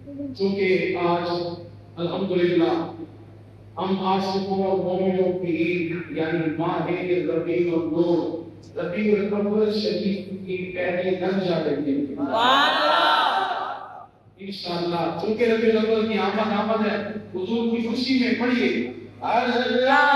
चूंकि आज अल्हम्दुलिल्लाह हम आशिकों और मोमिनों की ईद यानी माह रबीउल नूर रबीउल अव्वल शरीफ की पहली दर्जा लेंगे इंशाअल्लाह। चूंकि रबीउल अव्वल की आमद है, हुजूर की खुशी में पढ़िए अल्लाह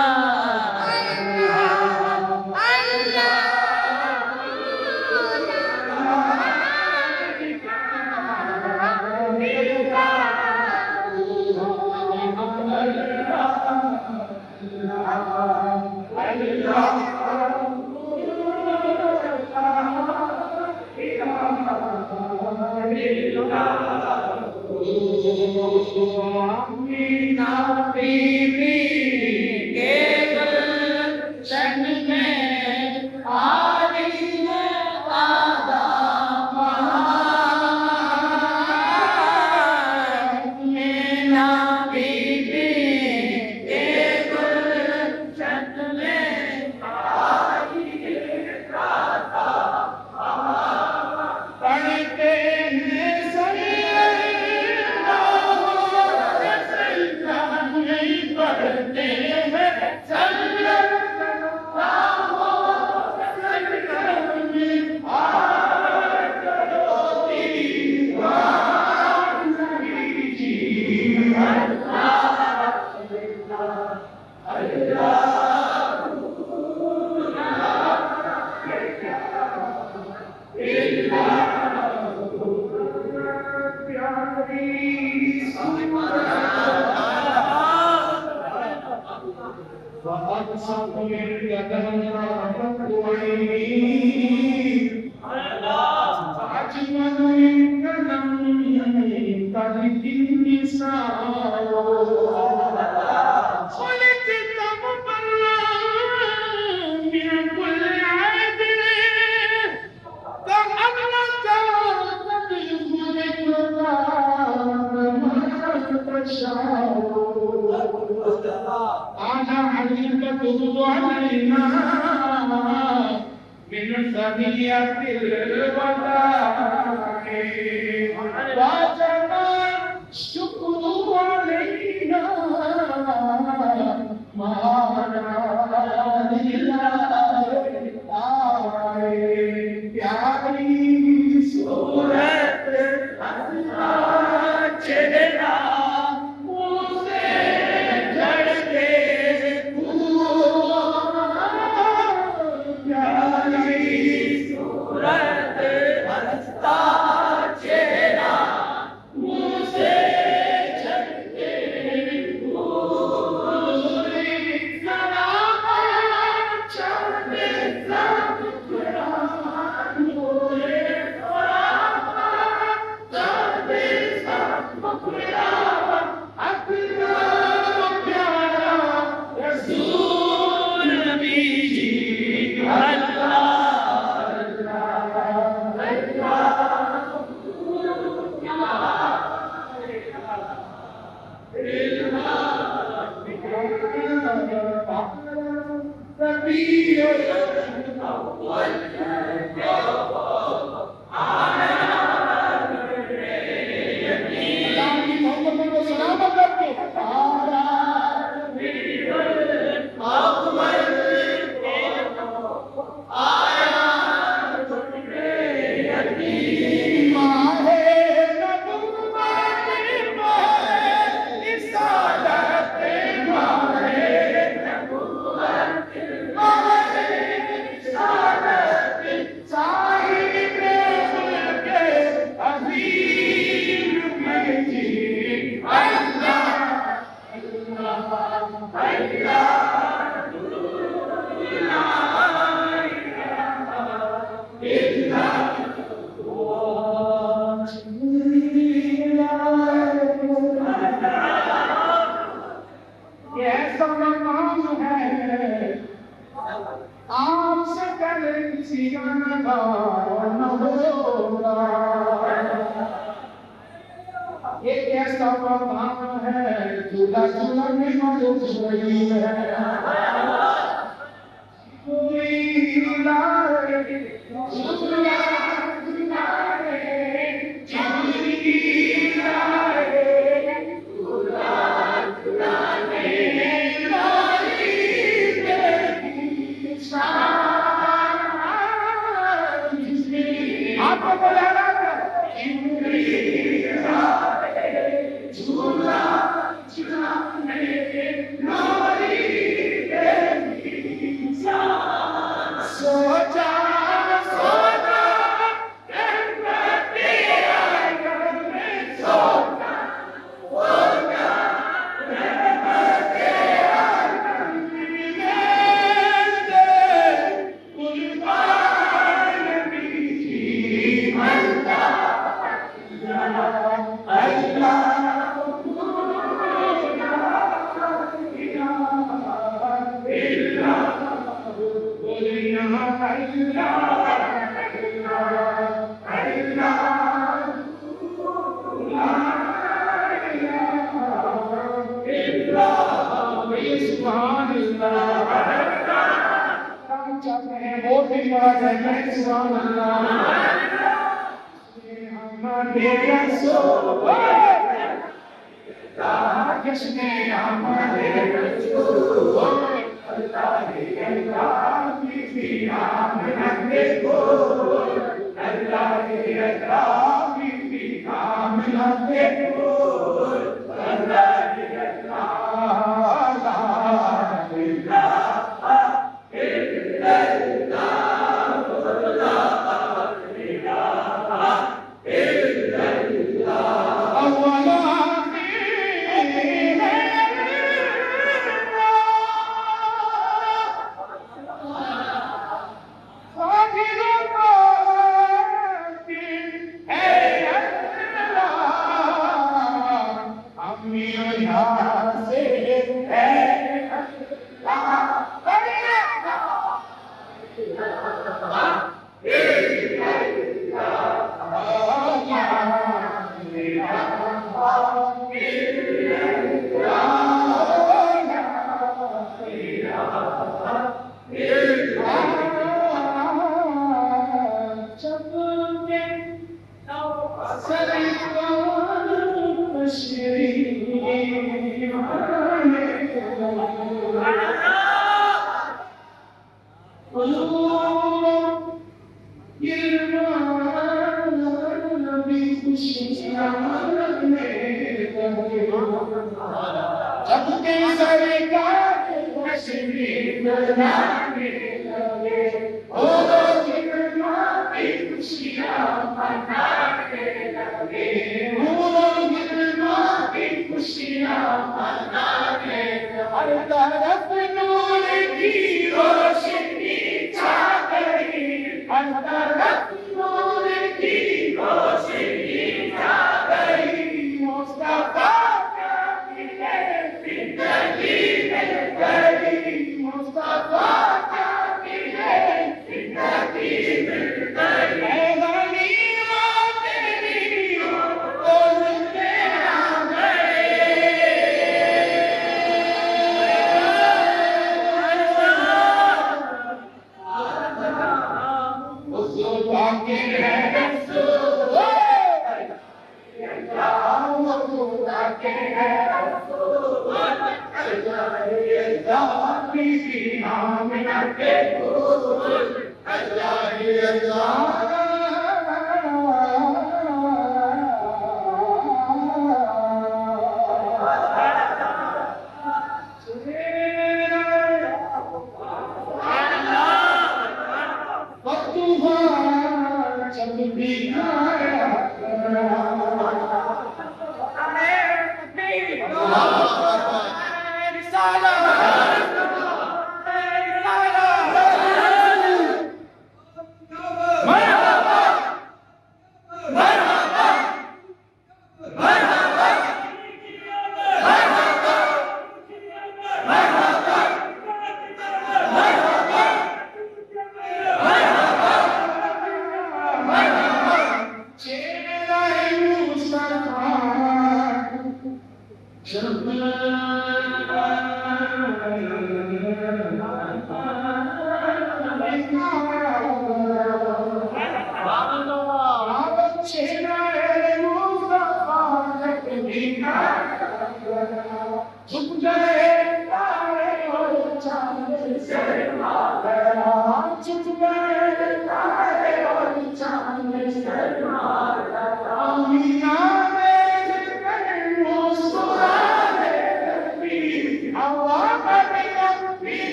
बात है सुभान अल्लाह हमारे रसूल किसने हमारे रसूल अल्लाह की आमना देखो अल्लाह की आमना देखो अल्लाह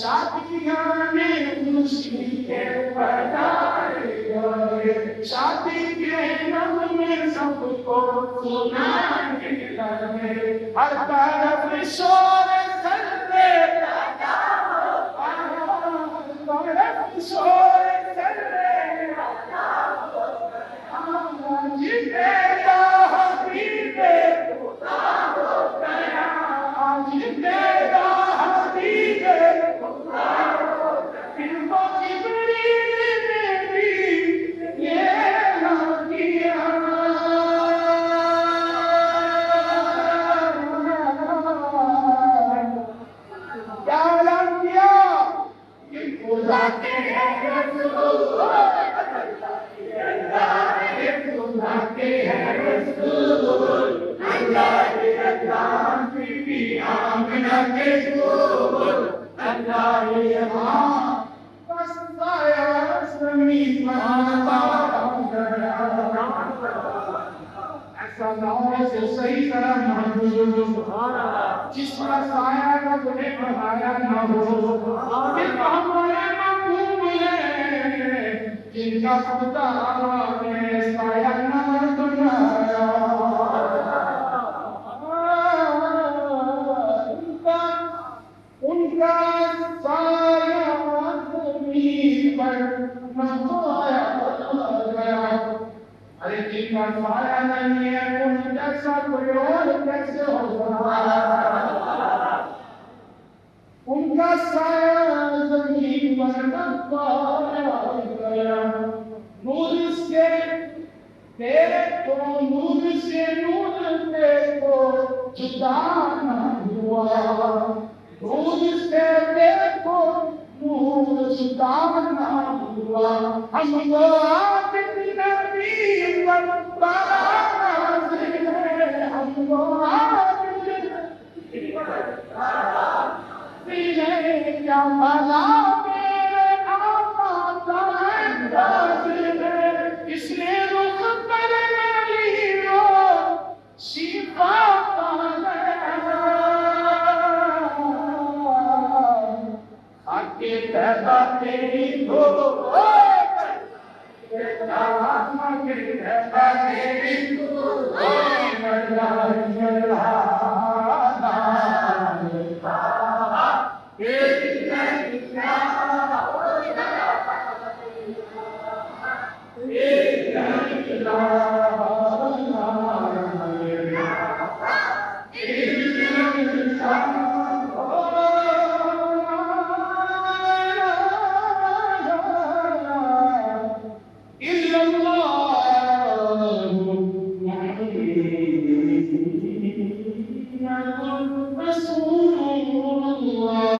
शादियां में खुशी के बधाई होए, शादी के रंग में सबको सुनाने लगे, हर तरफ शोर चलते शोर चलते जिंदा हबीबे जिंदा हबीबे इनको जिब्रील ने भी ये ना किया। क्या ऐलान किया कि खुदा के हैं रसूल, खुदा के हैं रसूल, अल्लाह के अल्लाह बीबी आमिना के फूल, अल्लाह ये मां बस साया ज़मीन माता गया। ऐसा ना हो जो सही तरह महफूज जिसका साया रब ने बनाया ना हो, जिनका हमारे महबूब है जिनका खुदा ने साया ना बनाया, उनका साया ज़मीन पर न पाया गया। अरे जिनका साया नहीं है उन जैसा कोई और कैसे होगा। उनका साया ज़मीन पर न पाया गया। नूर से देखो, नूर से नूर देखो जुदा न हुआ, नूर से देखो नूर जुदा न हुआ। हमको आबिद नबी पर बारात है, हमको आबिद नबी पर बारात है, क्या भला मेरे आका का अंदाज़ है, इसने रुख पर लियो शिफा का आके पैदा तेरी हो, आके पैदा तेरी हो,